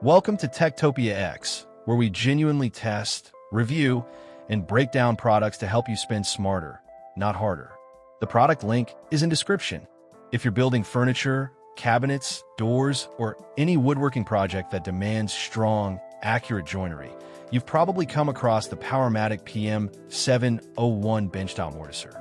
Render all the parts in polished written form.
Welcome to Techtopia X, where we genuinely test, review, and break down products to help you spend smarter, not harder. The product link is in description. If you're building furniture, cabinets, doors, or any woodworking project that demands strong, accurate joinery, you've probably come across the Powermatic PM701 Benchtop Mortiser.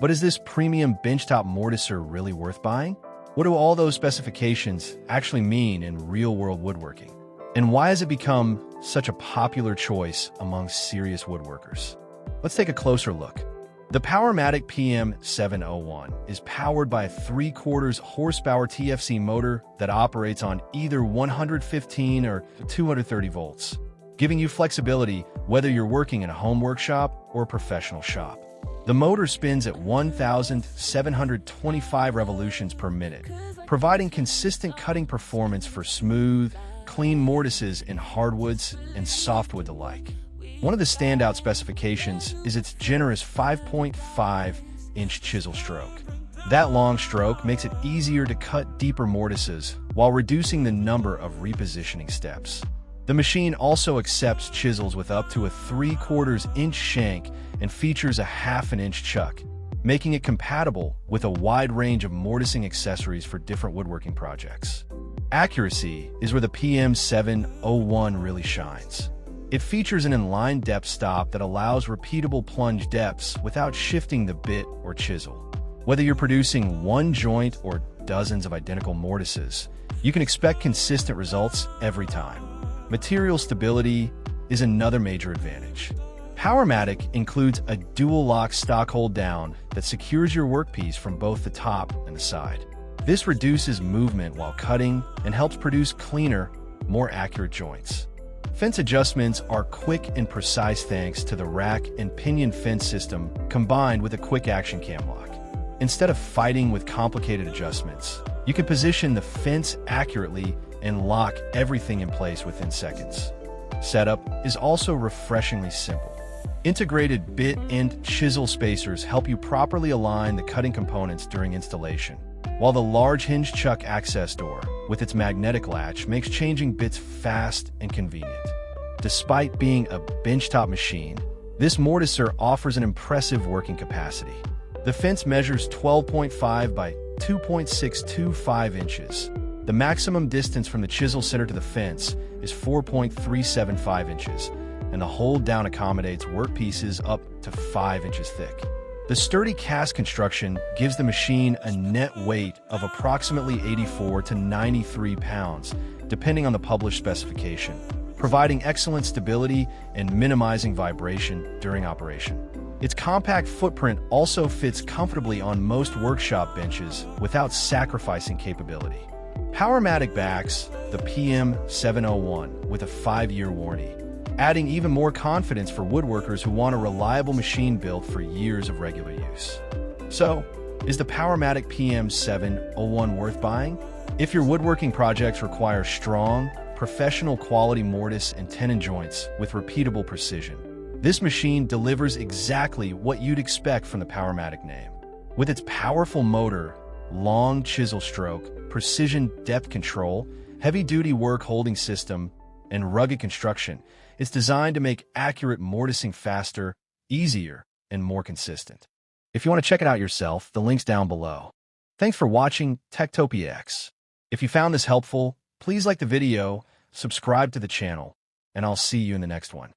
But is this premium benchtop mortiser really worth buying? What do all those specifications actually mean in real-world woodworking? And why has it become such a popular choice among serious woodworkers? Let's take a closer look. The Powermatic PM701 is powered by a 3/4 horsepower TFC motor that operates on either 115 or 230 volts, giving you flexibility whether you're working in a home workshop or a professional shop. The motor spins at 1,725 revolutions per minute, providing consistent cutting performance for smooth, clean mortises in hardwoods and softwoods alike. One of the standout specifications is its generous 5.5-inch chisel stroke. That long stroke makes it easier to cut deeper mortises while reducing the number of repositioning steps. The machine also accepts chisels with up to a 3/4-inch shank and features a 1/2-inch chuck, making it compatible with a wide range of mortising accessories for different woodworking projects. Accuracy is where the PM701 really shines. It features an inline depth stop that allows repeatable plunge depths without shifting the bit or chisel. Whether you're producing one joint or dozens of identical mortises, you can expect consistent results every time. Material stability is another major advantage. Powermatic includes a dual-lock stock hold-down that secures your workpiece from both the top and the side. This reduces movement while cutting and helps produce cleaner, more accurate joints. Fence adjustments are quick and precise thanks to the Rack-and-Pinion Fence system combined with a quick-action cam lock. Instead of fighting with complicated adjustments, you can position the fence accurately and lock everything in place within seconds. Setup is also refreshingly simple. Integrated bit and chisel spacers help you properly align the cutting components during installation, while the large hinge chuck access door with its magnetic latch makes changing bits fast and convenient. Despite being a benchtop machine, this mortiser offers an impressive working capacity. The fence measures 12.5 by 2.625 inches. The maximum distance from the chisel center to the fence is 4.375 inches, and the hold-down accommodates workpieces up to 5 inches thick. The sturdy cast construction gives the machine a net weight of approximately 84 to 93 pounds, depending on the published specification, providing excellent stability and minimizing vibration during operation. Its compact footprint also fits comfortably on most workshop benches without sacrificing capability. Powermatic backs the PM701 with a 5-year warranty, adding even more confidence for woodworkers who want a reliable machine built for years of regular use. So, is the Powermatic PM701 worth buying? If your woodworking projects require strong, professional quality mortise and tenon joints with repeatable precision, this machine delivers exactly what you'd expect from the Powermatic name. With its powerful motor, long chisel stroke, precision depth control, heavy-duty work holding system, and rugged construction, it's designed to make accurate mortising faster, easier, and more consistent. If you want to check it out yourself, the link's down below. Thanks for watching Techtopia X. If you found this helpful, please like the video, subscribe to the channel, and I'll see you in the next one.